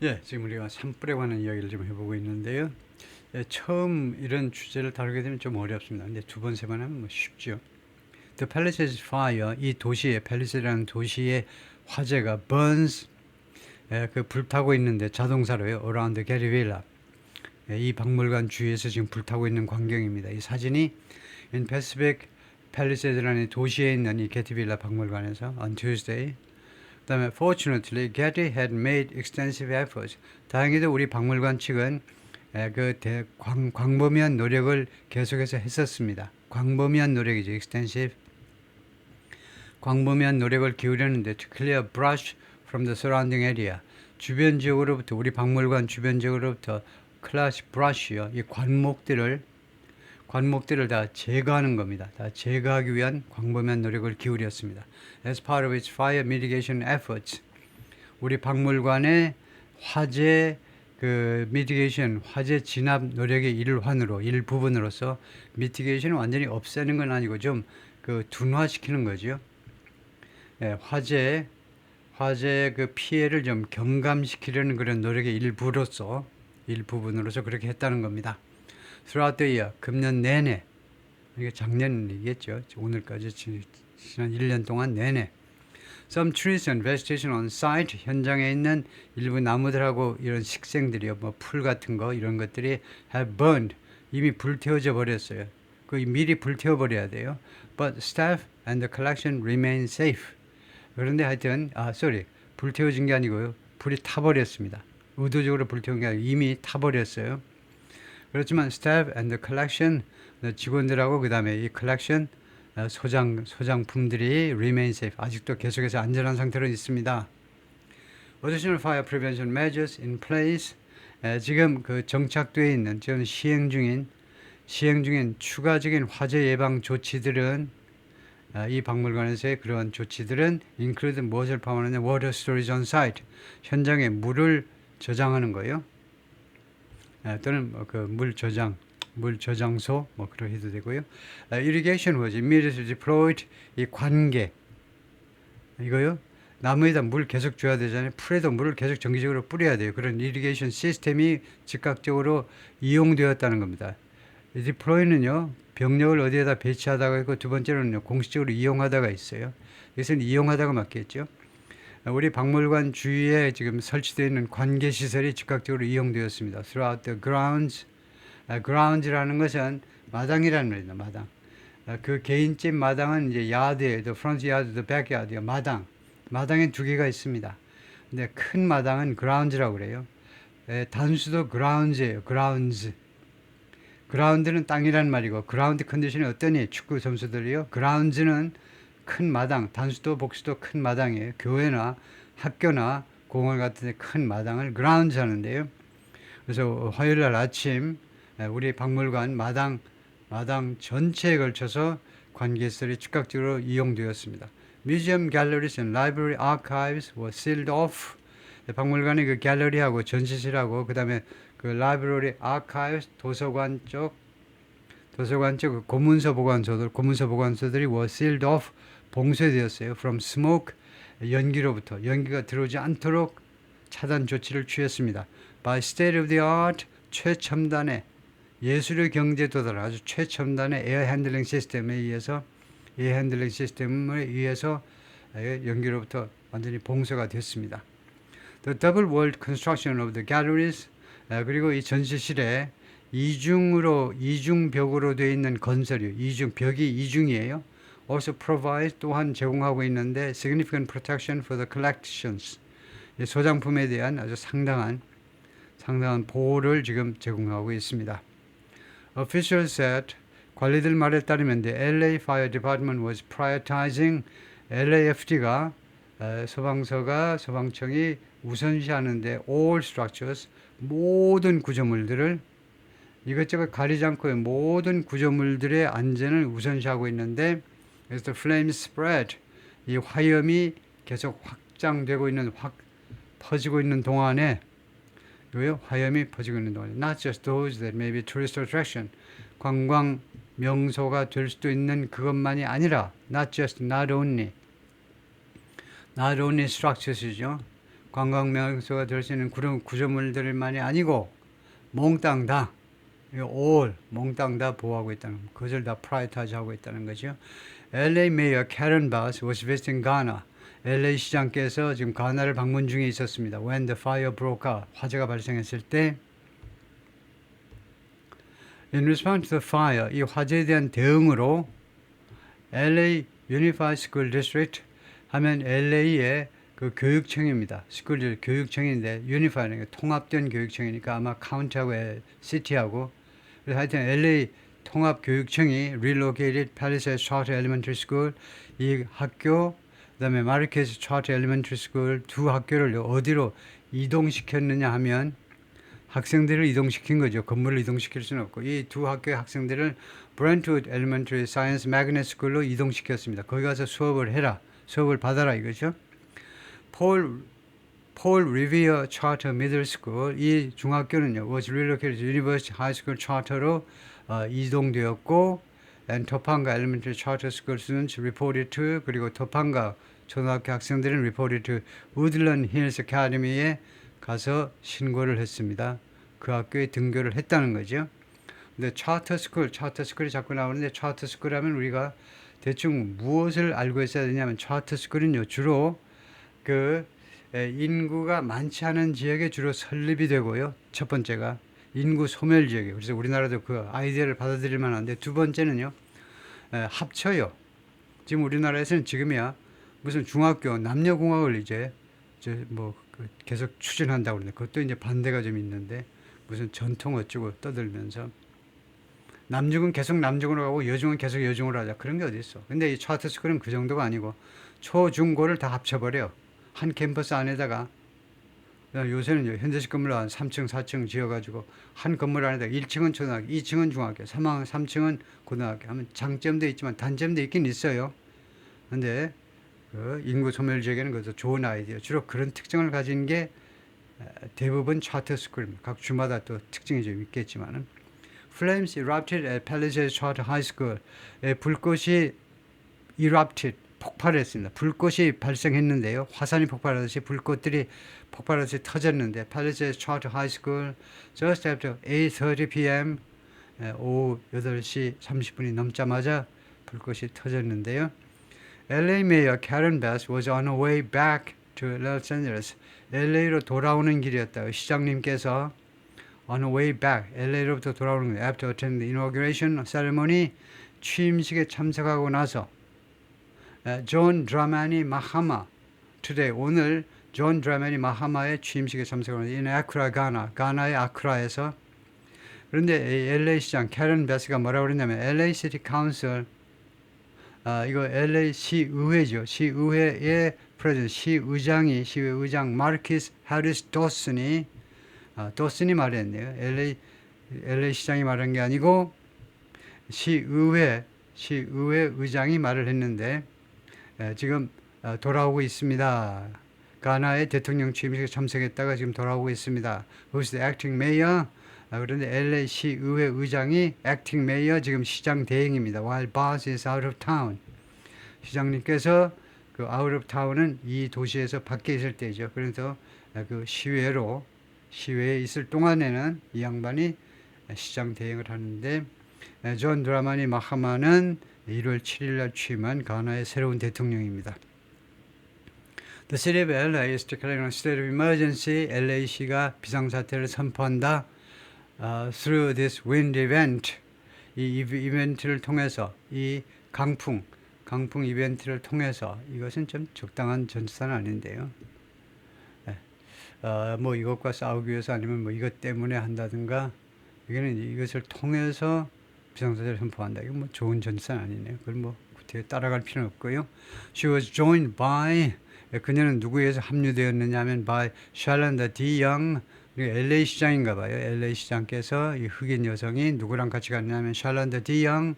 예, 지금 우리가 산불에 관한 이야기를 좀 해보고 있는데요. 예, 처음 이런 주제를 다루게 되면 좀 어렵습니다. 근데 두 번, 세 번 하면 뭐 쉽죠. The Palisades Fire, 이 도시의, 팰리세이드라는 도시의 화재가 burns, 그 불타고 있는데 자동사로요. around Getty Villa. 이 박물관 주위에서 지금 불타고 있는 광경입니다. 이 사진이 in Pacific Palisades라는 도시에 있는 이 게티 빌라 박물관에서 on Tuesday. 그다음에 fortunately Getty had made extensive efforts. 다행히도 우리 박물관 측은 광범위한 노력을 계속해서 했었습니다. 광범위한 노력이죠. extensive. 광범위한 노력을 기울였는데 to clear brush from the surrounding area. 주변 지역으로부터 우리 박물관 주변 지역으로부터 클래시 브러쉬요. 이 관목들을 다 제거하는 겁니다. 다 제거하기 위한 광범위한 노력을 기울였습니다. As part of its fire mitigation efforts, 우리 박물관의 화재 mitigation, 화재 진압 노력의 일부분으로서 mitigation은 완전히 없애는 건 아니고 좀 둔화시키는 거죠. 예, 화재 그 피해를 좀 경감시키려는 그런 노력의 일부분으로서 그렇게 했다는 겁니다. Throughout the year, 금년 내내, 이게 작년이겠죠. 오늘까지 지난 1년 동안 내내. Some trees and vegetation on site, 현장에 있는 일부 나무들하고 이런 식생들이요, 뭐 풀 같은 거 이런 것들이 have burned, 이미 불태워져 버렸어요. 미리 불태워 버려야 돼요. But staff and the collection remain safe. 그런데 하여튼 불태워진 게 아니고요. 불이 타버렸습니다. 의도적으로 불태운 게 아니고 이미 타버렸어요. 그렇지만 staff and the collection, 직원들하고 그 다음에 이 collection, 소장품들이 remain safe, 아직도 계속해서 안전한 상태로 있습니다. Additional fire prevention measures in place, 지금 정착되어 있는, 지금 시행 중인 추가적인 화재 예방 조치들은, 이 박물관에서의 그러한 조치들은 include 무엇을 포함하느냐, water storage on site, 현장에 물을 저장하는 거예요. 또는 물 저장소 그렇게 해도 되고요. Irrigation was immediately deployed, 이 관계 이거요. 나무에다 물 계속 줘야 되잖아요. 풀에도 물을 계속 정기적으로 뿌려야 돼요. 그런 irrigation 시스템이 즉각적으로 이용되었다는 겁니다. deploy는요, 병력을 어디에다 배치하다가 있고, 두 번째로는요, 공식적으로 이용하다가 있어요. 이것은 이용하다가 맞겠죠. 우리 박물관 주위에 지금 설치되어 있는 관계 시설이 즉각적으로 이용되었습니다. Throughout the grounds, grounds라는 것은 마당이라는 말입니다. 마당. 그 개인집 마당은 이제 야드예요. The front yard, the back yard요. 마당에 두 개가 있습니다. 근데 큰 마당은 grounds라고 그래요. 단수도 grounds예요. grounds. 그라운드는 땅이란 말이고, 그라운드 컨디션이 어떠니? 축구 선수들이요. 그라운드는 큰 마당, 단수도 복수도 큰 마당이에요. 교회나 학교나 공원 같은 데 큰 마당을 그라운드 하는데요. 그래서 화요일 날 아침 우리 박물관 마당 전체에 걸쳐서 관계시설이 즉각적으로 이용되었습니다. Museum galleries and library archives were sealed off. 박물관의 그 갤러리하고 전시실하고 그다음에 그 라이브러리 아카이브스 도서관 쪽 고문서 보관소들이 were sealed off, 봉쇄되었어요. From smoke, 연기가 들어오지 않도록 차단 조치를 취했습니다. By state of the art, 최첨단의 예술의 경제 도달, 아주 최첨단의 에어 핸들링 시스템에 의해서 연기로부터 완전히 봉쇄가 됐습니다. The double walled construction of the galleries, 그리고 이 전시실에 이중벽으로 되어 있는 건설이요. 벽이 이중이에요. Also provide, 또한 제공하고 있는데 significant protection for the collections, 소장품에 대한 아주 상당한 보호를 지금 제공하고 있습니다. Officials said, 관리들 말에 따르면 the LA Fire Department was prioritizing, LAFD가 소방청이 우선시하는데 all structures, 모든 구조물들을 이것저것 가리지 않고 모든 구조물들의 안전을 우선시하고 있는데, as the flames spread, 이 화염이 계속 퍼지고 있는 동안에 not just those that may be tourist attraction, 관광 명소가 될 수도 있는 그것만이 아니라 not only structures이죠. 관광 명소가 될 수 있는 구조물들만이 아니고 몽땅 다 all 몽땅 다 보호하고 있다는 그것을 다 프라이어타이즈 하고 있다는 거죠. LA Mayor Karen Bass was visiting Ghana. LA 시장께서 지금 가나를 방문 중에 있었습니다. When the fire broke out, 화재가 발생했을 때 In response to the fire, 이 화재에 대한 대응으로 LA Unified School District 하면 LA의 그 교육청입니다. 스쿨 교육청인데 Unify는 통합된 교육청이니까 아마 카운티하고 시티하고 그래서 하여튼 LA 통합 교육청이 relocated Palisades Charter Elementary School 이 학교 그다음에 마르케스 Charter Elementary School 두 학교를 어디로 이동시켰느냐 하면 학생들을 이동시킨 거죠. 건물을 이동시킬 수는 없고 이 두 학교의 학생들을 Brentwood Elementary Science Magnet School로 이동시켰습니다. 거기 가서 수업을 해라. 수업을 받아라 이거죠. 폴 리비어 차터 미들 스쿨 이 중학교는요. was relocated to University High School Charter로 이동되었고 and 토판가 Elementary Charter School students reported to 그리고 토판가 초등학교 학생들은 reported to Woodland Hills Academy에 가서 신고를 했습니다. 그 학교에 등교를 했다는 거죠. 근데 차터 스쿨이 자꾸 나오는데 차터 스쿨 하면 우리가 대충 무엇을 알고 있어야 되냐면 차터 스쿨은요 주로 그 인구가 많지 않은 지역에 주로 설립이 되고요. 첫 번째가 인구 소멸 지역이에요. 그래서 우리나라도 그 아이디어를 받아들일 만한데 두 번째는요 합쳐요. 지금 우리나라에서는 지금이야 무슨 중학교 남녀공학을 이제 뭐 계속 추진한다고 그러는데 그것도 이제 반대가 좀 있는데 무슨 전통 어쩌고 떠들면서 남중은 계속 남중으로 가고 여중은 계속 여중으로 하자 그런 게 어디 있어. 근데 이 차터 스쿨은 그 정도가 아니고 초, 중, 고를 다 합쳐버려. 한 캠퍼스 안에다가 요새는 현대식 건물 한 3층, 4층 지어가지고 한 건물 안에다가 1층은 초등학교, 2층은 중학교, 3층은 고등학교 하면 장점도 있지만 단점도 있긴 있어요. 근데 그 인구 소멸 지역에는 그것도 좋은 아이디어. 주로 그런 특징을 가진 게 대부분 차터 스쿨입니다. 각 주마다 또 특징이 좀 있겠지만은. Flames erupted at Palisades Charter High School. 불꽃이 erupted, 폭발했습니다. 불꽃이 발생했는데요. 화산이 폭발하듯이 불꽃들이 폭발하듯이 터졌는데 Palisades Charter High School just after 8:30 p.m. 오후 8시 30분이 넘자마자 불꽃이 터졌는데요. LA Mayor Karen Bass was on her way back to Los Angeles. LA로 돌아오는 길이었다. 시장님께서 on her way back, LA로부터 돌아오는 길, after attending the inauguration ceremony, 취임식에 참석하고 나서 존 드라마니 마하마 today, 오늘 존 드라마니 마하마의 취임식에 참석하고 in Accra, 가나의 아크라에서 그런데 LA 시장 캐런 베스가 뭐라고 그랬냐면 LA City Council 이거 LA 시의회죠. 시의회의 프레지던트, 시의장 마르키스 해리스 도슨이 도슨이 말했네요. LA 시장이 말한 게 아니고 시의회 의장이 말을 했는데 지금 돌아오고 있습니다. 가나의 대통령 취임식에 참석했다가 지금 돌아오고 있습니다. Who's the acting mayor? 그런데 LA 시의회 의장이 acting mayor 지금 시장 대행입니다. While Bass is out of town. 시장님께서 그 out of town은 이 도시에서 밖에 있을 때죠. 그래서 그 시외에 있을 동안에는 이 양반이 시장 대행을 하는데 존 드라마니 마하마는 1월 7일 날 취임한 가나의 새로운 대통령입니다. The city of LA is declaring a state of emergency. LA시가 비상사태를 선포한다. Through this wind event, 이 이벤트를 통해서 이 강풍 이벤트를 통해서 이것은 좀 적당한 전치사는 아닌데요. 뭐 이것과 싸우기 위해서 아니면 뭐 이것 때문에 한다든가 이거는 이것을 통해서 비상사태를 선포한다. 이거 뭐 좋은 전치사는 아니네요. 그걸 뭐 뒤에 따라갈 필요는 없고요. She was joined by 그녀는 누구에 의해서 합류되었느냐 하면 by Shalanda D. Young LA 시장인가 봐요. LA 시장께서 이 흑인 여성이 누구랑 같이 갔냐면 Shalanda D. Young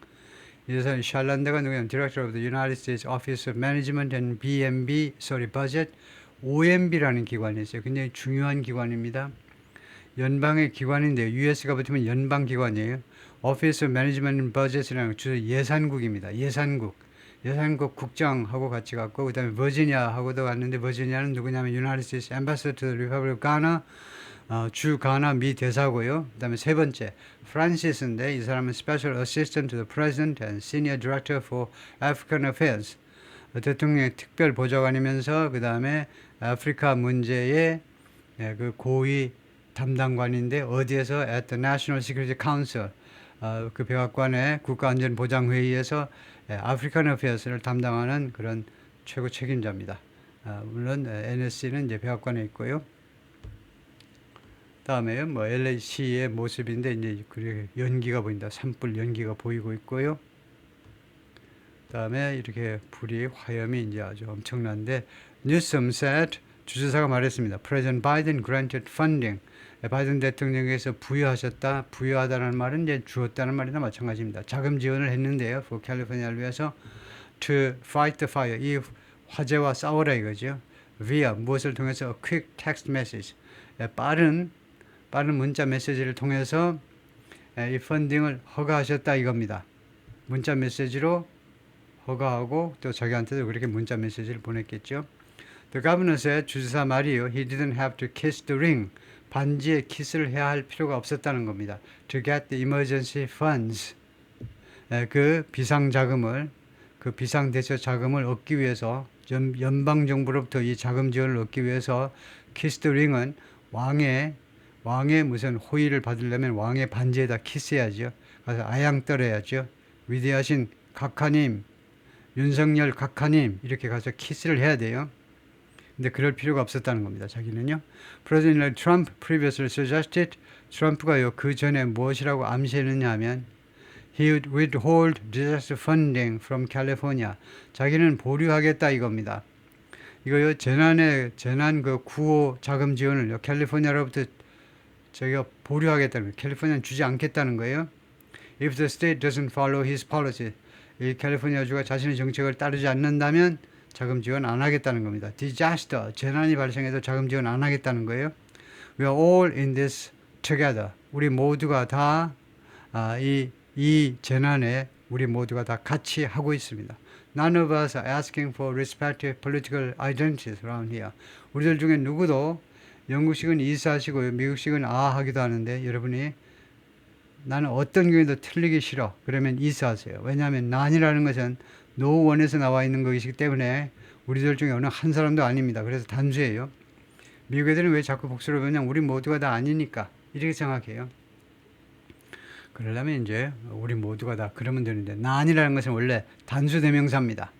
그래서 샬란다가 누구냐면 Director of the United States Office of Management and Budget OMB라는 기관이 있어요. 굉장히 중요한 기관입니다. 연방의 기관인데요. US가 붙으면 연방 기관이에요. Office of Management and Budget이라는 주로 예산국입니다. 예산국. 여사국 국장하고 같이 갔고, 그 다음에 버지니아하고도 갔는데, 버지니아는 누구냐면 United States Ambassador to the Republic of Ghana, 주 가나 미 대사고요. 그 다음에 세 번째, 프란시스인데, 이 사람은 Special Assistant to the President and Senior Director for African Affairs. 대통령의 특별 보좌관이면서, 그 다음에 아프리카 문제의 그 고위 담당관인데, 어디에서? At the National Security Council. 그 백악관의 국가안전보장회의에서 아프리칸 어페어스를 담당하는 그런 최고 책임자입니다. 물론 NSC는 이제 백악관에 있고요. 다음에 뭐 LAC의 모습인데 이제 그 연기가 보인다. 산불 연기가 보이고 있고요. 다음에 이렇게 불이 화염이 이제 아주 엄청난데 Newsom said 주지사가 말했습니다. President Biden granted funding. 바이든 대통령께서 부여하셨다. 부여하다는 말은 이제 주었다는 말이나 마찬가지입니다. 자금 지원을 했는데요. for 캘리포니아를 위해서 to fight the fire. 이 화재와 싸우라 이거죠. via 무엇을 통해서 a quick text message. 빠른 문자 메시지를 통해서 이 펀딩을 허가하셨다 이겁니다. 문자 메시지로 허가하고 또 자기한테도 그렇게 문자 메시지를 보냈겠죠. The governor said 주지사 말이요. He didn't have to kiss the ring. 반지에 키스를 해야 할 필요가 없었다는 겁니다. To get the emergency funds. 그 비상자금을, 그 비상대처 자금을 얻기 위해서 연방정부로부터 이 자금 지원을 얻기 위해서 kiss the ring은 왕의 무슨 호의를 받으려면 왕의 반지에다 키스해야죠. 가서 아양 떨어야죠. 위대하신 각하님, 윤석열 각하님 이렇게 가서 키스를 해야 돼요. 근데 그럴 필요가 없었다는 겁니다. 자기는요. President Trump previously suggested 트럼프가요 그 전에 무엇이라고 암시했느냐 하면 he would withhold disaster funding from California. 자기는 보류하겠다 이겁니다. 이거요 재난 그 구호 자금 지원을 캘리포니아로부터 저희가 보류하겠다는 거예요. 캘리포니아는 주지 않겠다는 거예요. If the state doesn't follow his policy. 이 캘리포니아주가 자신의 정책을 따르지 않는다면 자금 지원 안 하겠다는 겁니다. Disaster, 재난이 발생해도 자금 지원 안 하겠다는 거예요. We are all in this together. 우리 모두가 다 이 재난에 우리 모두가 다 같이 하고 있습니다. None of us are asking for respective political identities around here. 우리들 중에 누구도 영국식은 이사하시고요. 미국식은 아하기도 하는데 여러분이 나는 어떤 경우에도 틀리기 싫어. 그러면 이사하세요. 왜냐하면 난이라는 것은 노원에서 나와 있는 것이기 때문에 우리들 중에 어느 한 사람도 아닙니다. 그래서 단수예요. 미국 애들은 왜 자꾸 복수를 하냐? 우리 모두가 다 아니니까 이렇게 생각해요. 그러려면 이제 우리 모두가 다 그러면 되는데 난이라는 것은 원래 단수 대명사입니다.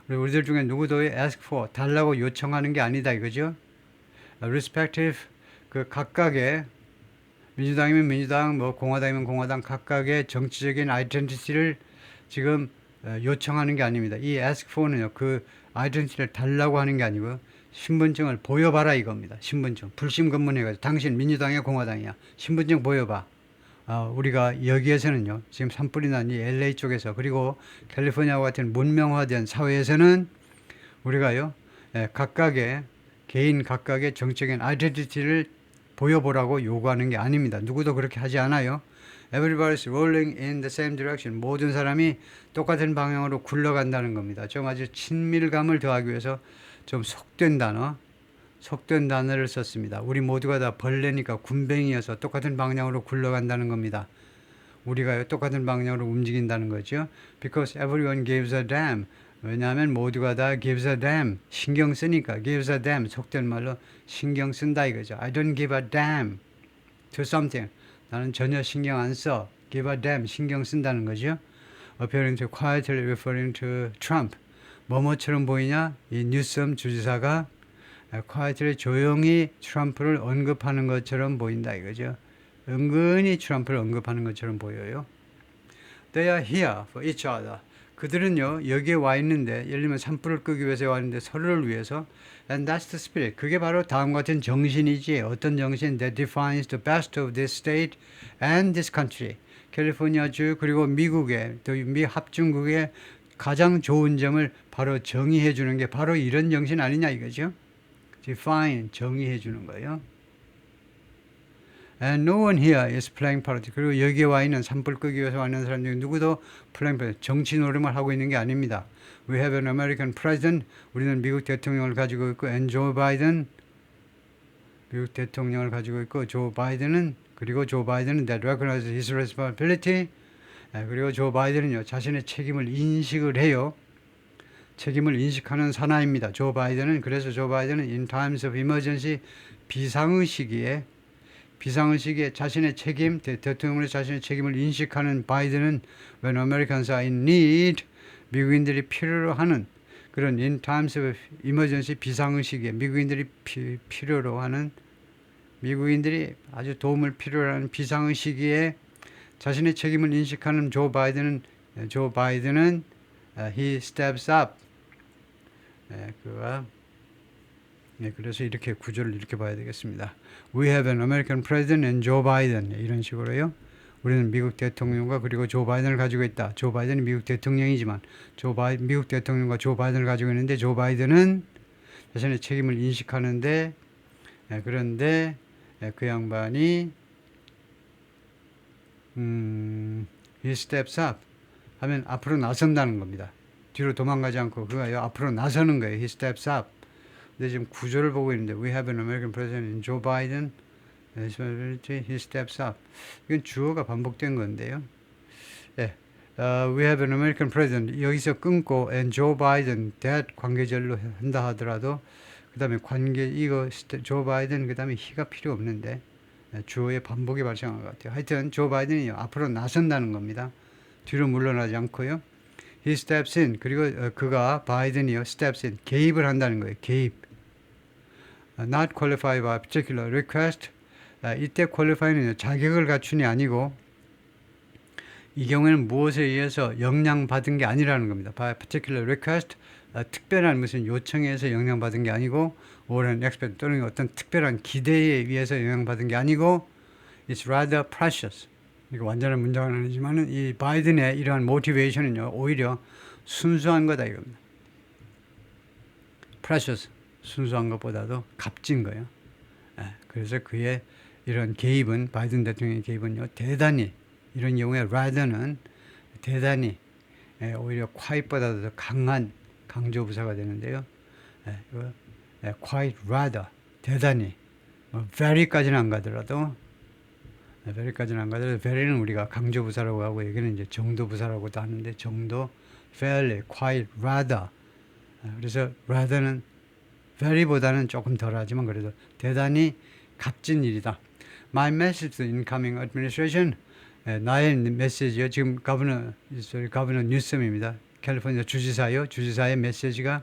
그리고 우리들 중에 누구도 ask for 달라고 요청하는 게 아니다 이거죠. respective 그 각각의 민주당이면 민주당, 뭐 공화당이면 공화당 각각의 정치적인 아이덴티티를 지금 요청하는 게 아닙니다. 이 ask for는요, 그 아이덴티티를 달라고 하는 게 아니고 신분증을 보여봐라 이겁니다. 신분증. 불심검문해가지고 당신 민주당이야 공화당이야. 신분증 보여봐. 우리가 여기에서는요, 지금 산불이 난 이 LA 쪽에서 그리고 캘리포니아와 같은 문명화된 사회에서는 우리가요, 각각의 개인 각각의 정적인 아이덴티티를 보여보라고 요구하는 게 아닙니다. 누구도 그렇게 하지 않아요. Everybody's rolling in the same direction. 모든 사람이 똑같은 방향으로 굴러간다는 겁니다. 좀 아주 친밀감을 더하기 위해서 좀 속된 단어를 썼습니다. 우리 모두가 다 벌레니까 군뱅이여서 똑같은 방향으로 굴러간다는 겁니다. 우리가 똑같은 방향으로 움직인다는 거죠. Because everyone gives a damn. 왜냐하면 모두가 다 gives a damn. 신경 쓰니까 gives a damn. 속된 말로 신경 쓴다 이거죠. I don't give a damn to something. 나는 전혀 신경 안 써. give a damn. 신경 쓴다는 거죠. Appearing to quietly referring to Trump. 뭐뭐처럼 보이냐? 이 뉴섬 주지사가 quietly 조용히 트럼프를 언급하는 것처럼 보인다 이거죠. 은근히 트럼프를 언급하는 것처럼 보여요. They are here for each other. 그들은요 여기에 와 있는데 예를 들면 산불을 끄기 위해서 와 있는데 서로를 위해서 and that's the spirit. 그게 바로 다음과 같은 정신이지. 어떤 정신? That defines the best of this state and this country. 캘리포니아주 그리고 미국의 또 미 합중국의 가장 좋은 점을 바로 정의해 주는 게 바로 이런 정신 아니냐 이거죠. define 정의해 주는 거예요. And no one here is playing politics. 그리고 여기에 와 있는 산불 끄기 위해서 와 있는 사람 중에 누구도 playing politics, 정치 노름을 하고 있는 게 아닙니다. We have an American president. 우리는 미국 대통령을 가지고 있고, and Joe Biden. 미국 대통령을 가지고 있고, 조 바이든은 that recognizes his responsibility. 그리고 조 바이든은요, 자신의 책임을 인식을 해요. 책임을 인식하는 사나이입니다. 그래서 조 바이든은 in times of emergency, 비상의 시기에 자신의 책임, 대통령으로 자신의 책임을 인식하는 바이든은 when Americans are in need, 미국인들이 필요로 하는 그런 in times of emergency, 비상의 시기에 미국인들이 아주 도움을 필요로 하는 비상의 시기에 자신의 책임을 인식하는 조 바이든은 he steps up. 그래서 이렇게 구조를 이렇게 봐야 되겠습니다. We have an American president and Joe Biden. 이런 식으로요. 우리는 미국 대통령과 그리고 조 바이든을 가지고 있다. 조 바이든이 미국 대통령이지만 미국 대통령과 조 바이든을 가지고 있는데 조 바이든은 자신의 책임을 인식하는데 그런데 그 양반이 he steps up 하면 앞으로 나선다는 겁니다. 뒤로 도망가지 않고 그가 앞으로 나서는 거예요. He steps up. 근데 지금 구조를 보고 있는데 We have an American president in Joe Biden. He steps up. 이건 주어가 반복된 건데요. We have an American president. 여기서 끊고 and Joe Biden that 관계절로 한다 하더라도 그 다음에 이거 Joe Biden 그 다음에 he가 필요 없는데 주어의 반복이 발생한 것 같아요. 하여튼 조 바이든이 앞으로 나선다는 겁니다. 뒤로 물러나지 않고요. He steps in. 그리고 바이든이요. steps in. 개입을 한다는 거예요. 개입. Not qualified by particular request. 이때 qualify는 자격을 갖춘이 아니고 이 경우에는 무엇에 의해서 영향받은 게 아니라는 겁니다. By particular request. 특별한 무슨 요청에 의해서 영향받은 게 아니고 or an expect 또는 어떤 특별한 기대에 의해서 영향받은 게 아니고 it's rather precious. 이거 완전한 문장은 아니지만은 이 바이든의 이러한 모티베이션은요 오히려 순수한 거다 이겁니다. precious 순수한 것보다도 값진 거예요. 그래서 그의 이런 개입은 바이든 대통령의 개입은요 대단히 이런 경우에 rather는 대단히 오히려 quiet보다도 더 강한 강조 부사가 되는데요. quite rather 대단히 very까지는 안 가더라도 very는 우리가 강조 부사라고 하고 여기는 이제 정도 부사라고도 하는데 정도 fairly quite rather 그래서 rather는 very보다는 조금 덜하지만 그래도 대단히 값진 일이다. My message to the incoming administration 나의 메시지요. 지금 가버너 뉴섬입니다. 캘리포니아 주지사의 메시지가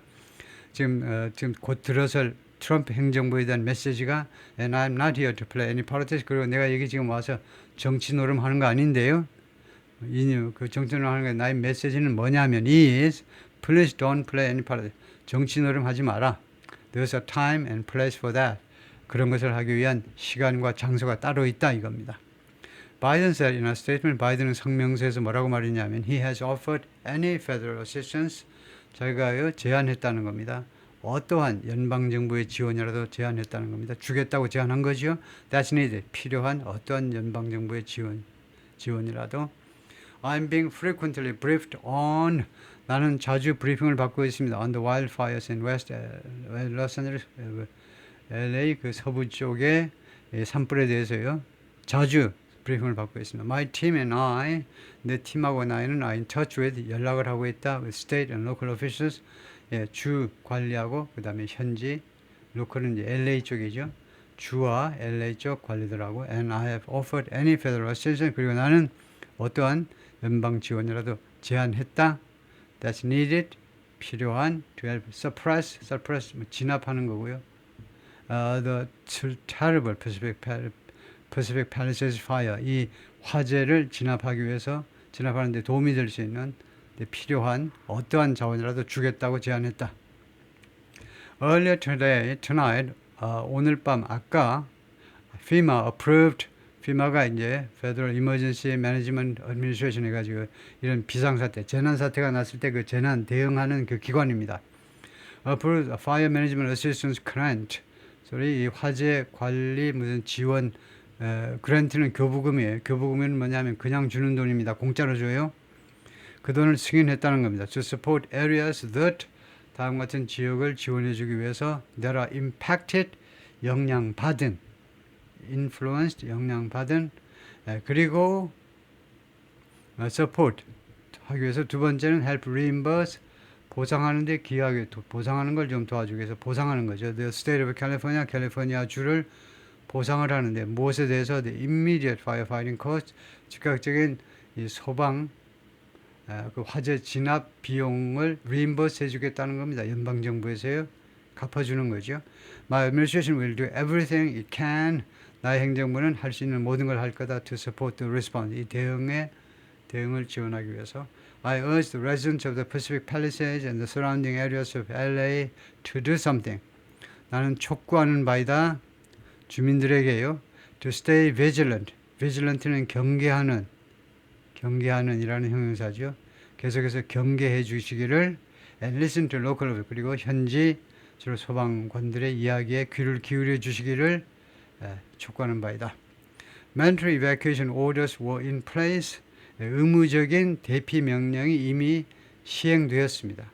지금 곧 들어설 트럼프 행정부에 대한 메시지가 And I'm not here to play any politics. 그리고 내가 여기 지금 와서 정치 노름하는 거 아닌데요. 그 정치 노름하는 거 나의 메시지는 뭐냐면 is Please don't play any politics. 정치 노름하지 마라. There's a time and place for that. 그런 것을 하기 위한 시간과 장소가 따로 있다 이겁니다. Biden said in a statement, 바이든은 성명서에서 뭐라고 말했냐면 He has offered any federal assistance. 자기가 제안했다는 겁니다. 어떠한 연방정부의 지원이라도 제안했다는 겁니다. 주겠다고 제안한 거죠. That's needed. 필요한 어떠한 연방정부의 지원이라도. I'm being frequently briefed on. 나는 자주 브리핑을 받고 있습니다. On the wildfires in West Los Angeles, LA 그 서부 쪽의 산불에 대해서요. 자주 브리핑을 받고 있습니다. My team and I, 내 팀하고 나는 are in touch with, 연락을 하고 있다. with state and local officials, 주 관리하고 그 다음에 현지, lokal은 이제 LA 쪽이죠. 주와 LA 쪽 관리들하고 and I have offered any federal assistance. 그리고 나는 어떠한 연방 지원이라도 제안했다. That's needed. 필요한 to help suppress 진압하는 거고요. The terrible Pacific Palisades Fire, 이 화재를 진압하는 데 도움이 될 수 있는 필요한 어떠한 자원이라도 주겠다고 제안했다. Earlier tonight, 오늘 밤 아까 FEMA approved, FEMA가 이제 Federal Emergency Management Administration 해가지고 이런 비상사태, 재난사태가 났을 때 그 재난 대응하는 그 기관입니다. Approved a Fire Management Assistance Grant. 소리 이 화재 관리 무슨 지원 그랜트는 교부금이에요. 교부금은 뭐냐면 그냥 주는 돈입니다. 공짜로 줘요. 그 돈을 승인했다는 겁니다. To support areas that 다음 같은 지역을 지원해 주기 위해서 that are impacted 영향받은 influenced 영향받은 그리고 support 하기 위해서 두 번째는 help reimburse 보상하는 데 기여하기 보상하는 걸 좀 도와주기 위해서 보상하는 거죠. The state of California 캘리포니아 주를 보상을 하는데 무엇에 대해서 the immediate firefighting cost 즉각적인 이 소방 그 화재 진압 비용을 reimburse 해주겠다는 겁니다. 연방 정부에서요 갚아주는 거죠. My administration will do everything it can. 나의 행정부는 할 수 있는 모든 걸 할 거다. To support the response. 이 대응을 지원하기 위해서. I urge the residents of the Pacific Palisades and the surrounding areas of LA to do something. 나는 촉구하는 바이다. 주민들에게요. To stay vigilant. vigilant는 경계하는 이라는 형용사죠. 계속해서 경계해 주시기를 and listen to local 그리고 현지 주로 소방관들의 이야기에 귀를 기울여 주시기를 촉구하는 바이다. Mandatory evacuation orders were in place. 의무적인 대피 명령이 이미 시행되었습니다.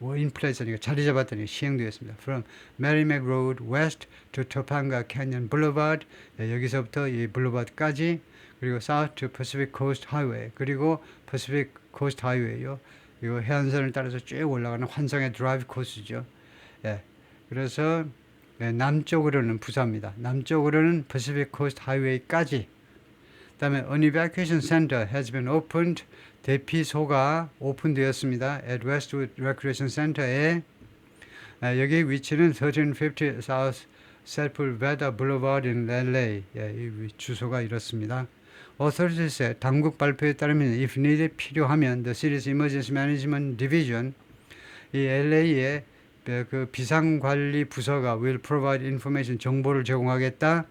were in place니까 자리 잡았더니 시행되었습니다. From Merrimack Road West to Topanga Canyon Boulevard 여기서부터 이 블루바드까지 그리고 South to Pacific Coast Highway 그리고 Pacific Coast Highway요. 이거 해안선을 따라서 쭉 올라가는 환상의 드라이브 코스죠. 그래서 남쪽으로는 부사입니다. 남쪽으로는 Pacific Coast Highway까지. 그다음에 An evacuation center has been opened. 대피소가 오픈되었습니다. At Westwood Recreation Center에 여기 위치는 1350 South Sepulveda Boulevard in LA. 이 주소가 이렇습니다. Authorities 당국 발표에 따르면 if needed 필요하면 the city's emergency management division 이 LA의 그 비상관리 부서가 will provide information 정보를 제공하겠다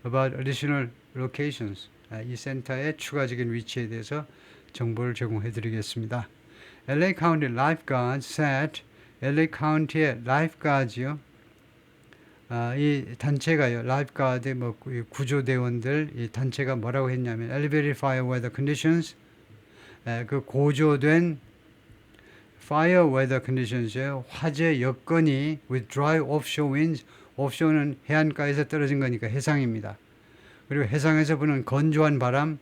about additional locations 이 센터의 추가적인 위치에 대해서 정보를 제공해 드리겠습니다. LA County Lifeguards said LA County의 Lifeguards요. 이 단체가요. Lifeguard 뭐 구조대원들 이 단체가 뭐라고 했냐면 elevated fire weather conditions 그 고조된 fire weather conditions요. 화재 여건이 with dry offshore winds offshore는 해안가에서 떨어진 거니까 해상입니다. 그리고 해상에서 부는 건조한 바람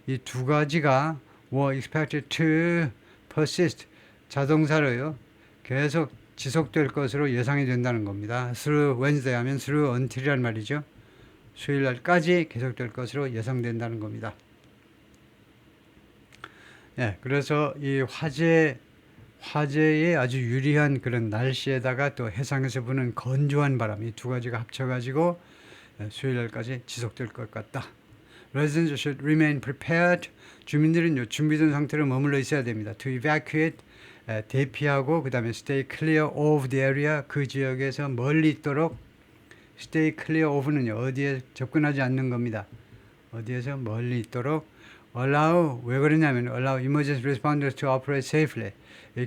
이 두 가지가 were expected to persist 자동사로요. 계속 지속될 것으로 예상이 된다는 겁니다. through Wednesday 하면 through until이란 말이죠. 수요일 날까지 계속될 것으로 예상된다는 겁니다. 그래서 이 화재에 아주 유리한 그런 날씨에다가 또 해상에서 부는 건조한 바람 이 두 가지가 합쳐가지고 수요일 날까지 지속될 것 같다. Residents should remain prepared. 주민들은 준비된 상태로 머물러 있어야 됩니다. To evacuate 대피하고 그 다음에 stay clear of the area 그 지역에서 멀리 있도록 stay clear of는요 어디에 접근하지 않는 겁니다. 어디에서 멀리 있도록 allow 왜 그러냐면 allow emergency responders to operate safely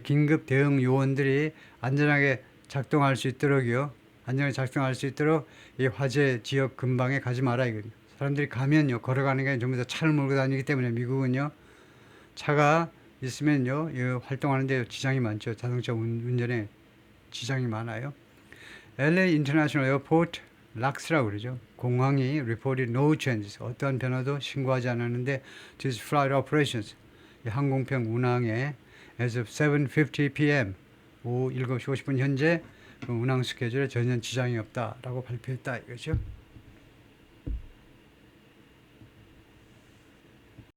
긴급 대응 요원들이 안전하게 작동할 수 있도록요. 안전하게 작동할 수 있도록 이 화재 지역 근방에 가지 마라 이거예요. 사람들이 가면요 걸어가는 게 전부 다 차를 몰고 다니기 때문에 미국은요 차가 있으면요 활동하는데 지장이 많죠. 자동차 운전에 지장이 많아요. LA International Airport 락스라고 그러죠. 공항이 reported no changes 어떠한 변화도 신고하지 않았는데 this flight operations 이 항공편 운항에 as of 7:50 p.m. 오후 7시 50분 현재 운항 스케줄에 전혀 지장이 없다라고 발표했다 이거죠.